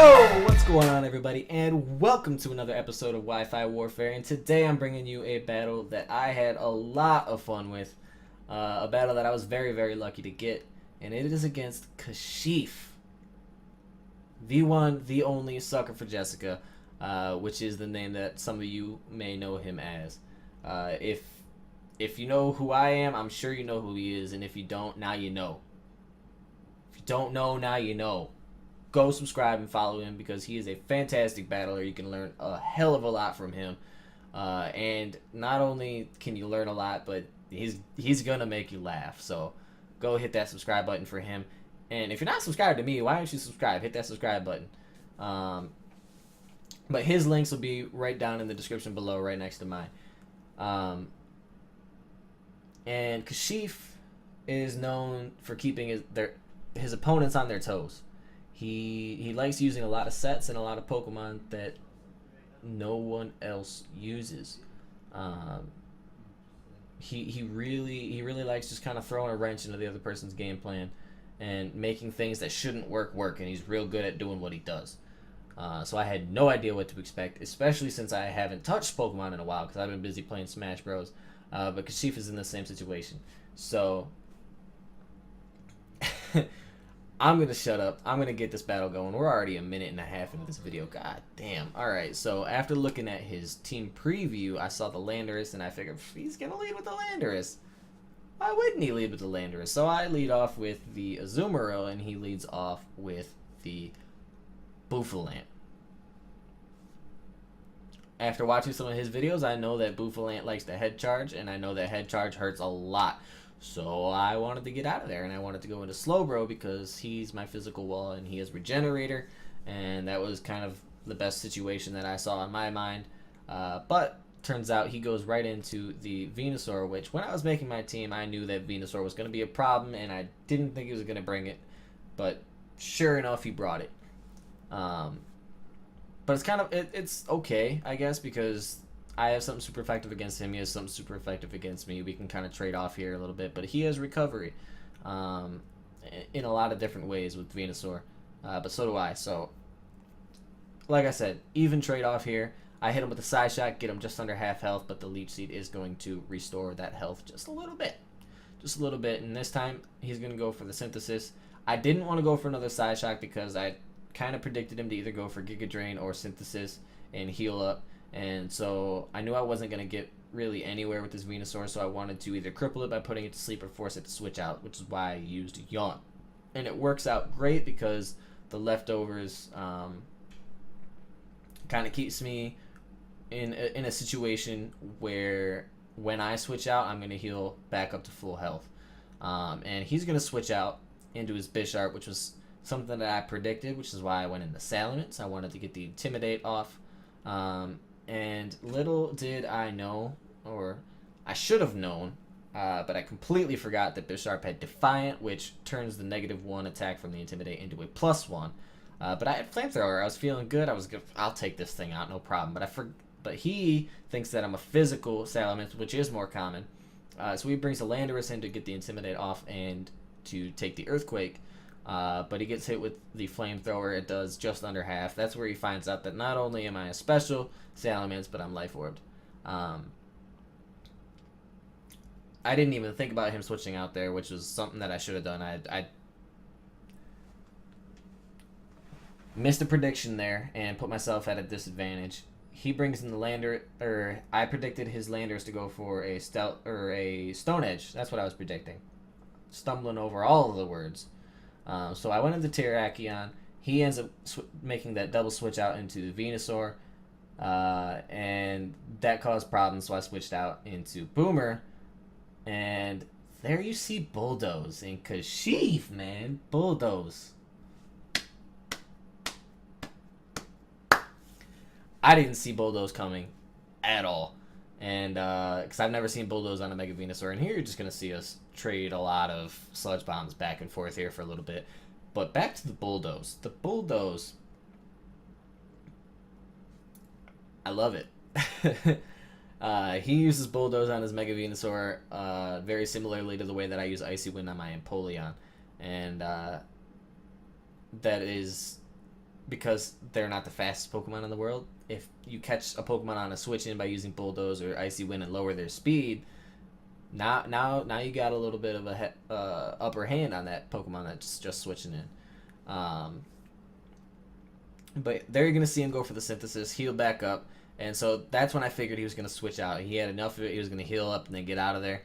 Yo, what's going on, everybody, and welcome to another episode of Wi-Fi Warfare. And today I'm bringing you a battle that I had a lot of fun with, a battle that I was very, very lucky to get, and it is against Kashif, the one, the only Sucker4Jessica, which is the name that some of you may know him as. If you know who I am, I'm sure you know who he is, and if you don't, now you know. If you don't know, now you know. Go subscribe and follow him because he is a fantastic battler. You can learn a hell of a lot from him. And not only can you learn a lot, but he's going to make you laugh. So go hit that subscribe button for him. And if you're not subscribed to me, why don't you subscribe? Hit that subscribe button. But his links will be right down in the description below, right next to mine. And Kashif is known for keeping his opponents on their toes. He likes using a lot of sets and a lot of Pokemon that no one else uses. He really likes just kind of throwing a wrench into the other person's game plan and making things that shouldn't work, and he's real good at doing what he does. So I had no idea what to expect, especially since I haven't touched Pokemon in a while because I've been busy playing Smash Bros. But Kashif is in the same situation. So I'm going to shut up. I'm going to get this battle going. We're already a minute and a half into this video. God damn. Alright, so after looking at his team preview, I saw the Landorus, and I figured he's going to lead with the Landorus. Why wouldn't he lead with the Landorus? So I lead off with the Azumarill, and he leads off with the Bouffalant. After watching some of his videos, I know that Bouffalant likes to head charge, and I know that head charge hurts a lot. So I wanted to get out of there, and I wanted to go into Slowbro because he's my physical wall, and he has Regenerator, and that was kind of the best situation that I saw in my mind. But turns out he goes right into the Venusaur, which when I was making my team, I knew that Venusaur was going to be a problem, and I didn't think he was going to bring it. But sure enough, he brought it. But it's kind of, it's okay, I guess, because I have something super effective against him. He has something super effective against me. We can kind of trade off here a little bit. But he has recovery in a lot of different ways with Venusaur. But so do I. So, like I said, even trade off here. I hit him with a Side Shot, get him just under half health. But the Leech Seed is going to restore that health just a little bit. Just a little bit. And this time, he's going to go for the Synthesis. I didn't want to go for another Side Shot because I kind of predicted him to either go for Giga Drain or Synthesis and heal up. And so I knew I wasn't going to get really anywhere with this Venusaur, so I wanted to either cripple it by putting it to sleep or force it to switch out, which is why I used Yawn. And it works out great because the leftovers kind of keeps me in a situation where when I switch out, I'm going to heal back up to full health. And he's going to switch out into his Bisharp, which was something that I predicted, which is why I went into Salamence. I wanted to get the Intimidate off. And little did I know, or I should have known, but I completely forgot that Bisharp had Defiant, which turns the -1 attack from the Intimidate into a +1. But I had Flamethrower. I was feeling good. I was good. I'll take this thing out, no problem. But he thinks that I'm a physical Salamence, which is more common. So he brings the Landorus in to get the Intimidate off and to take the Earthquake. But he gets hit with the Flamethrower. It does just under half. That's where he finds out that not only am I a special Salamence, but I'm Life Orbed. I didn't even think about him switching out there, which was something that I should have done. I missed a prediction there and put myself at a disadvantage. He brings in the Lander, or I predicted his Landers to go for a Stone Edge. That's what I was predicting. Stumbling over all of the words. So I went into Terrakion. He ends up making that double switch out into Venusaur. And that caused problems, so I switched out into Boomer. And there you see Bulldoze and Kashif, man. Bulldoze. I didn't see Bulldoze coming at all. And, because I've never seen Bulldoze on a Mega Venusaur. And here you're just going to see us trade a lot of Sludge Bombs back and forth here for a little bit. But back to the Bulldoze. The Bulldoze, I love it. He uses Bulldoze on his Mega Venusaur very similarly to the way that I use Icy Wind on my Empoleon. And that is because they're not the fastest Pokemon in the world. If you catch a Pokemon on a switch in by using Bulldoze or Icy Wind and lower their speed, now you got a little bit of a upper hand on that Pokemon that's just switching in. But there you're gonna see him go for the Synthesis, heal back up, and so that's when I figured he was gonna switch out. He had enough of it. He was gonna heal up and then get out of there.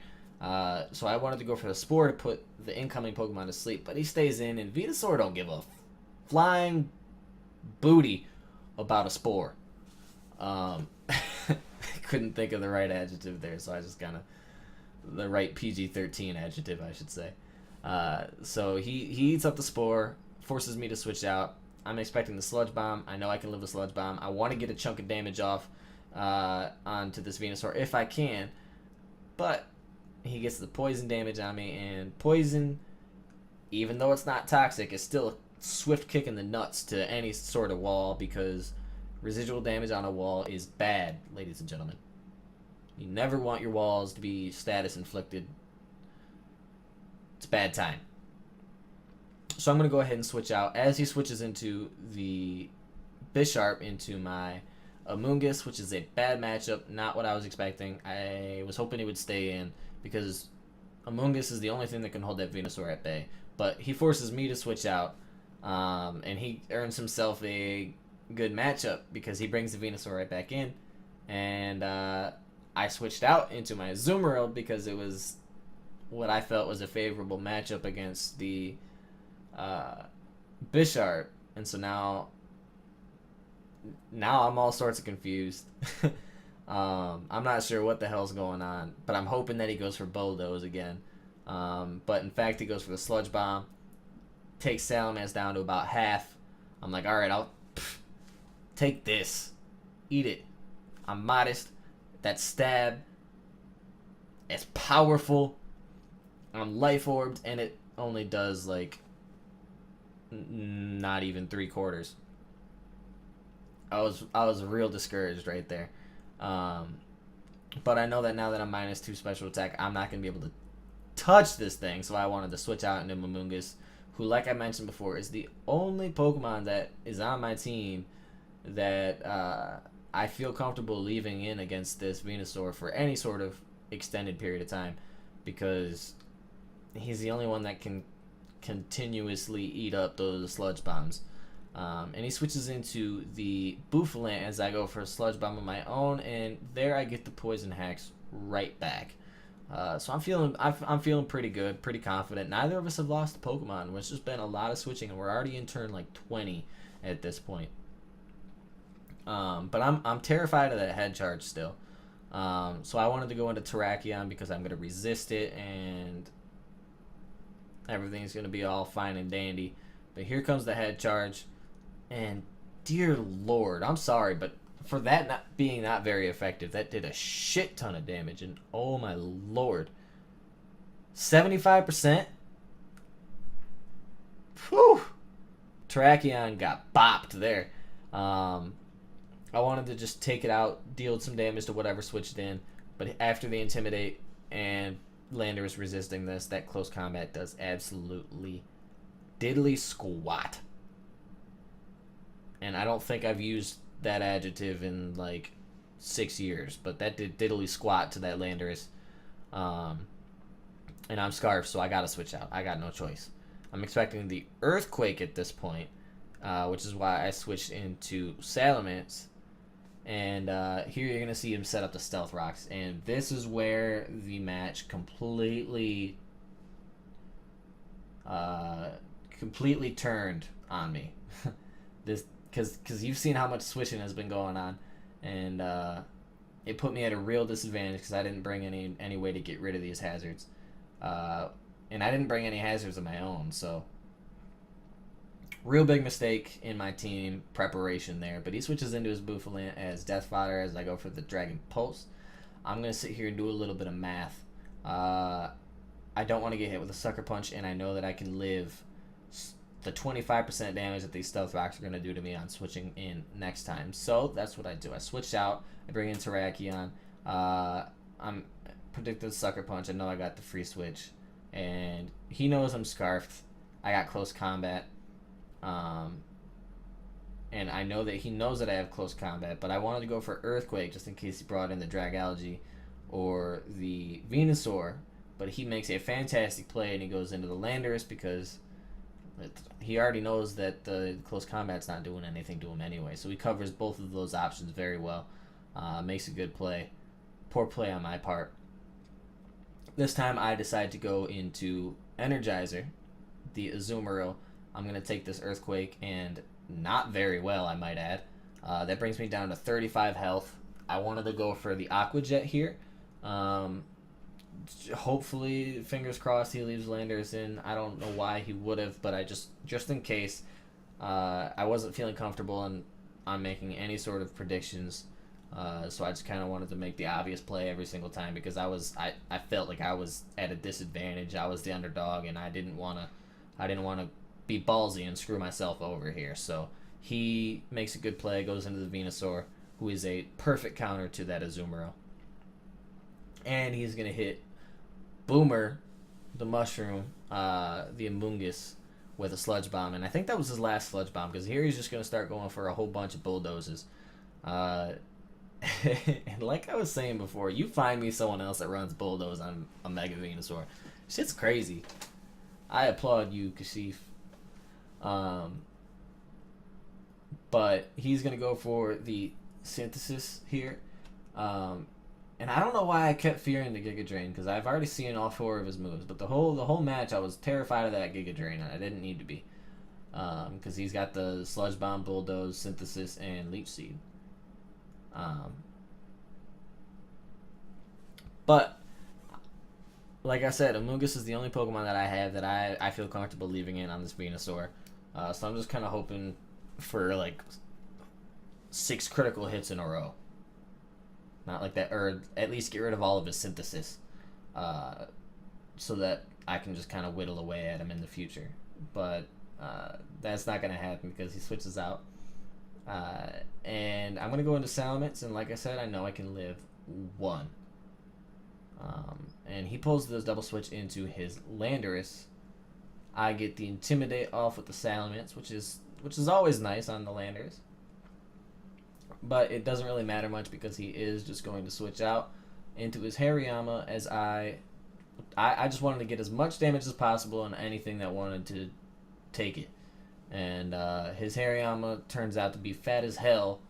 So I wanted to go for the Spore to put the incoming Pokemon to sleep, but he stays in, and Venusaur don't give a flying booty about a Spore. I couldn't think of the right adjective there, so I just kind of the right PG-13 adjective, I should say. So he eats up the Spore, forces me to switch out. I'm expecting the Sludge Bomb. I know I can live with Sludge Bomb. I want to get a chunk of damage off onto this Venusaur if I can, but he gets the poison damage on me, and poison, even though it's not toxic, is still a swift kick in the nuts to any sort of wall, because residual damage on a wall is bad, ladies and gentlemen. You never want your walls to be status inflicted. It's a bad time. So I'm going to go ahead and switch out. As he switches into the Bisharp into my Amoonguss, which is a bad matchup, not what I was expecting. I was hoping he would stay in, because Amoonguss is the only thing that can hold that Venusaur at bay. But he forces me to switch out, and he earns himself a good matchup because he brings the Venusaur right back in. And I switched out into my Azumarill because it was what I felt was a favorable matchup against the Bisharp. And so now I'm all sorts of confused. I'm not sure what the hell's going on, but I'm hoping that he goes for Bulldoze again. But in fact, he goes for the Sludge Bomb, takes Salamence down to about half. I'm like, alright, I'll take this. Eat it. I'm modest. That stab, it's powerful. I'm life orbed, and it only does like not even 3/4. I was real discouraged right there. But I know that now that I'm -2 special attack, I'm not gonna be able to touch this thing. So I wanted to switch out into Amoonguss, who, like I mentioned before, is the only Pokemon that is on my team that I feel comfortable leaving in against this Venusaur for any sort of extended period of time, because he's the only one that can continuously eat up those Sludge Bombs. And he switches into the Bouffalant as I go for a Sludge Bomb of my own, and there I get the Poison Hacks right back. So I'm feeling pretty good, pretty confident. Neither of us have lost a Pokemon. It's just been a lot of switching, and we're already in turn like 20 at this point. But I'm terrified of that head charge still. So I wanted to go into Terrakion because I'm gonna resist it, and everything's gonna be all fine and dandy. But here comes the head charge, and dear Lord, I'm sorry, but for that not being not very effective, that did a shit ton of damage, and oh my Lord, 75%. Whew. Terrakion got bopped there. I wanted to just take it out, deal some damage to whatever switched in, but after the Intimidate and Landorus resisting this, that close combat does absolutely diddly squat. And I don't think I've used that adjective in like 6 years, but that did diddly squat to that Landorus. And I'm Scarf, so I gotta switch out. I got no choice. I'm expecting the Earthquake at this point, which is why I switched into Salamence. And here you're going to see him set up the Stealth Rocks. And this is where the match completely turned on me. Because you've seen how much switching has been going on. And it put me at a real disadvantage because I didn't bring any way to get rid of these hazards. And I didn't bring any hazards of my own, so real big mistake in my team preparation there. But he switches into his Bouffalant as Death Fodder as I go for the Dragon Pulse. I'm going to sit here and do a little bit of math. I don't want to get hit with a Sucker Punch, and I know that I can live the 25% damage that these Stealth Rocks are going to do to me on switching in next time. So that's what I do. I switch out. I bring in Terrakion. I'm predicting Sucker Punch. I know I got the free switch. And he knows I'm Scarfed. I got close combat. and I know that he knows that I have close combat, but I wanted to go for Earthquake just in case he brought in the Dragalge or the Venusaur, but he makes a fantastic play and he goes into the Landorus because he already knows that the close combat's not doing anything to him anyway, so he covers both of those options very well. Makes a good play. Poor play on my part. This time I decide to go into Energizer, the Azumarill. I'm going to take this Earthquake, and not very well, I might add. That brings me down to 35 health. I wanted to go for the Aqua Jet here. Hopefully, fingers crossed, he leaves Landorus in. I don't know why he would have, but I just in case, I wasn't feeling comfortable on making any sort of predictions. So I just kind of wanted to make the obvious play every single time because I felt like I was at a disadvantage. I was the underdog, and I didn't want to be ballsy and screw myself over here. So he makes a good play, goes into the Venusaur, who is a perfect counter to that Azumarill. And he's going to hit Boomer, the Mushroom, the Amoonguss, with a Sludge Bomb. And I think that was his last Sludge Bomb, because here he's just going to start going for a whole bunch of Bulldozes. And like I was saying before, you find me someone else that runs Bulldoze on a Mega Venusaur. Shit's crazy. I applaud you, Kashif. But he's going to go for the Synthesis here. And I don't know why I kept fearing the Giga Drain, because I've already seen all 4 of his moves. But the whole match, I was terrified of that Giga Drain, and I didn't need to be. Because he's got the Sludge Bomb, Bulldoze, Synthesis, and Leech Seed. But like I said, Amoonguss is the only Pokemon that I have that I feel comfortable leaving in on this Venusaur. So I'm just kind of hoping for like 6 critical hits in a row. Not like that, or at least get rid of all of his Synthesis, so that I can just kind of whittle away at him in the future. But that's not going to happen because he switches out. And I'm going to go into Salamence, and like I said, I know I can live 1. And he pulls this double switch into his Landorus. I get the Intimidate off with the Salamence, which is always nice on the Landorus. But it doesn't really matter much because he is just going to switch out into his Hariyama, as I just wanted to get as much damage as possible on anything that wanted to take it. And his Hariyama turns out to be fat as hell,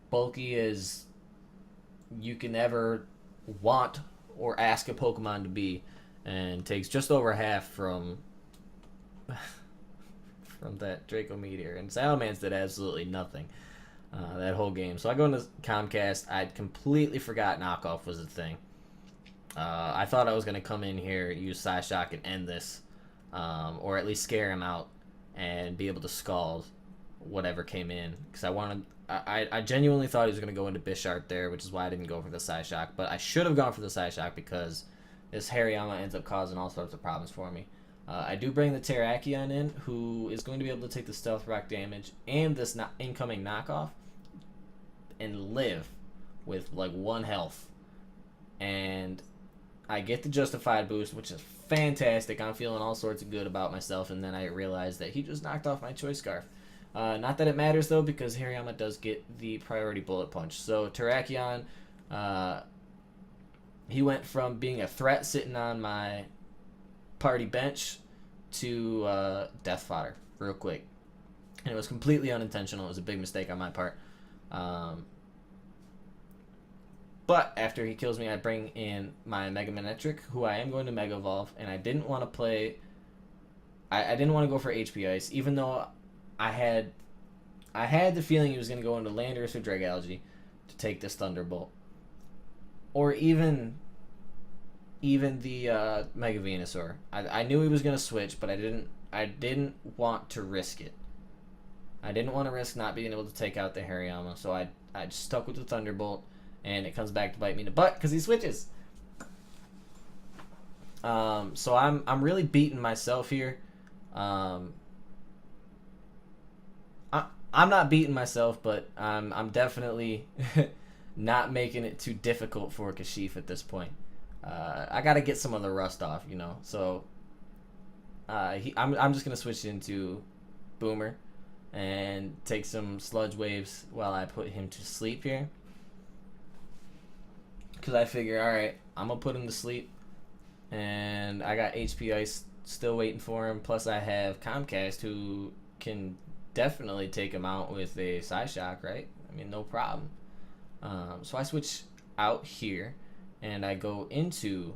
bulky as you can ever want or ask a Pokemon to be, and takes just over half from that Draco Meteor. And Salamence did absolutely nothing that whole game. So I go into Comcast. I'd completely forgot Knockoff was a thing. I thought I was going to come in here, use Psyshock, and end this, or at least scare him out and be able to Scald whatever came in, because I genuinely thought he was going to go into Bisharp there, which is why I didn't go for the Psyshock. But I should have gone for the Psyshock because this Hariyama ends up causing all sorts of problems for me. I do bring the Terrakion in, who is going to be able to take the Stealth Rock damage and this incoming knockoff and live with like 1 health. And I get the Justified boost, which is fantastic. I'm feeling all sorts of good about myself, and then I realized that he just knocked off my Choice Scarf. Not that it matters, though, because Hariyama does get the priority Bullet Punch. So Terrakion, he went from being a threat sitting on my party bench to death fodder real quick. And it was completely unintentional. It was a big mistake on my part. But after he kills me, I bring in my Mega Manectric, who I am going to Mega Evolve, and I didn't want to play... I didn't want to go for HP Ice, even though I had the feeling he was going to go into Landorus or Dragalge to take this Thunderbolt. Or even the Mega Venusaur. I knew he was going to switch, but I didn't want to risk it. I didn't want to risk not being able to take out the Hariyama, so I just stuck with the Thunderbolt, and it comes back to bite me in the butt because he switches. So I'm really beating myself here. I'm not beating myself, but I'm definitely not making it too difficult for Kashif at this point. I got to get some of the rust off, you know. So I'm just gonna switch into Boomer. and take some sludge waves while I put him to sleep here. Because I figure, alright, I'm going to put him to sleep. And I got HP Ice still waiting for him. Plus I have Comcast, who can definitely take him out with a Psyshock, right? I mean, no problem. So I switch out here, and I go into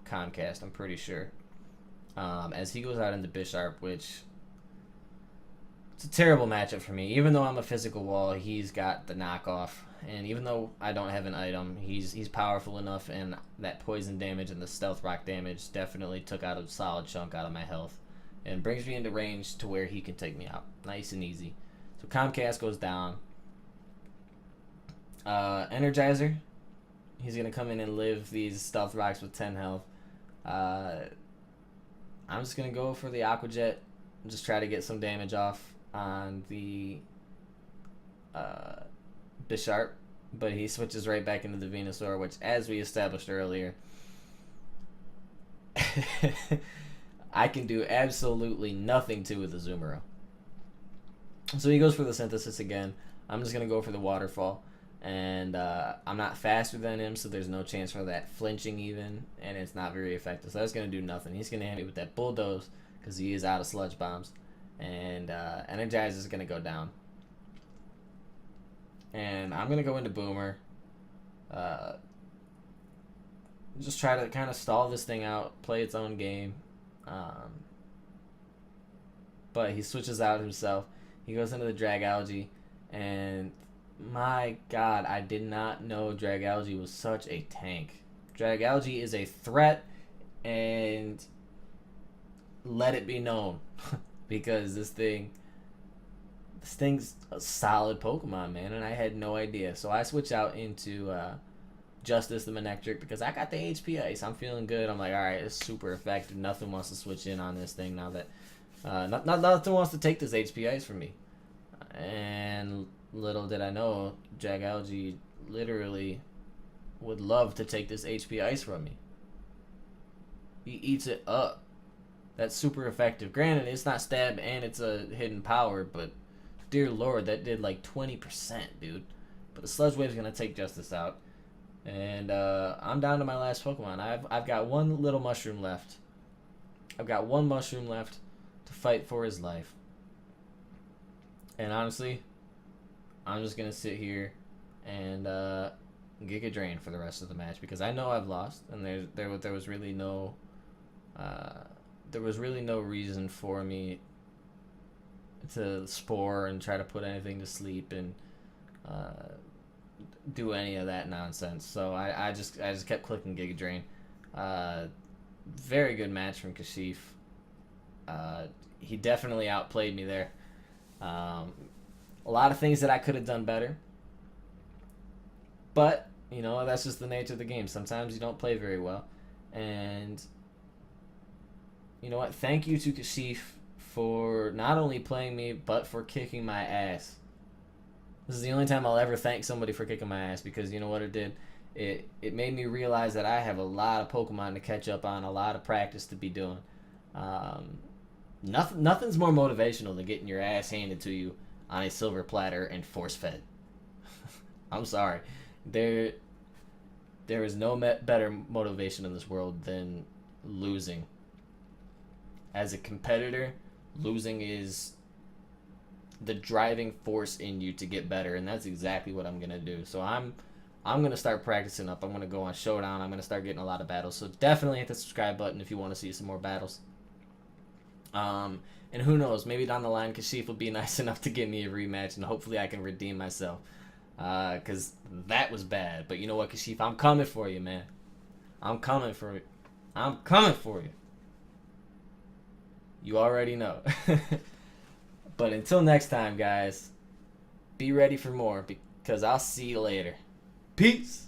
Comcast, I'm pretty sure. As he goes out into Bisharp, which... it's a terrible matchup for me. Even though I'm a physical wall, he's got the knockoff. And even though I don't have an item, he's powerful enough, and that poison damage and the stealth rock damage definitely took out a solid chunk out of my health. And brings me into range to where he can take me out. Nice and easy. So Comcast goes down. Energizer. He's going to come in and live these stealth rocks with 10 health. I'm just going to go for the Aqua Jet. Just try to get some damage off on the Bisharp, but he switches right back into the Venusaur, which, as we established earlier, I can do absolutely nothing to with the Azumarill. So he goes for the Synthesis again. I'm just going to go for the Waterfall, and I'm not faster than him, so there's no chance for that flinching even, and it's not very effective, so that's going to do nothing. He's going to hit me with that Bulldoze, because he is out of Sludge Bombs, and Energize is going to go down. And I'm going to go into Boomer. Just try to kind of stall this thing out, play its own game. But he switches out himself. He goes into the Dragalge. And my god, I did not know Dragalge was such a tank. Dragalge is a threat, and let it be known. Because this thing's a solid Pokemon, man, and I had no idea. So I switch out into Justice the Manectric because I got the HP Ice. I'm feeling good. I'm like, alright, it's super effective. Nothing wants to switch in on this thing now that... nothing wants to take this HP Ice from me. And little did I know, Dragalge literally would love to take this HP Ice from me. He eats it up. That's super effective. Granted, it's not stab and it's a hidden power, but dear lord, that did like 20%, dude. But the Sludge Wave's gonna take Justice out. And I'm down to my last Pokemon. I've got one little mushroom left. I've got one mushroom left to fight for his life. And honestly, I'm just gonna sit here and Giga Drain for the rest of the match because I know I've lost, and there was really no reason for me to spore and try to put anything to sleep and do any of that nonsense. So I just kept clicking Giga Drain. Very good match from Kashif. He definitely outplayed me there. A lot of things that I could have done better. But, you know, that's just the nature of the game. Sometimes you don't play very well. And, you know what? Thank you to Kashif for not only playing me, but for kicking my ass. This is the only time I'll ever thank somebody for kicking my ass, because you know what it did? It made me realize that I have a lot of Pokemon to catch up on, a lot of practice to be doing. Nothing's more motivational than getting your ass handed to you on a silver platter and force-fed. I'm sorry. There is no better motivation in this world than losing. As a competitor, losing is the driving force in you to get better, and that's exactly what I'm going to do. So I'm going to start practicing up. I'm going to go on Showdown. I'm going to start getting a lot of battles. So definitely hit the subscribe button if you want to see some more battles. And who knows, maybe down the line Kashif will be nice enough to give me a rematch, and hopefully I can redeem myself. Because that was bad. But you know what, Kashif? I'm coming for you, man. I'm coming for you. I'm coming for you. You already know. But until next time, guys, be ready for more, because I'll see you later. Peace.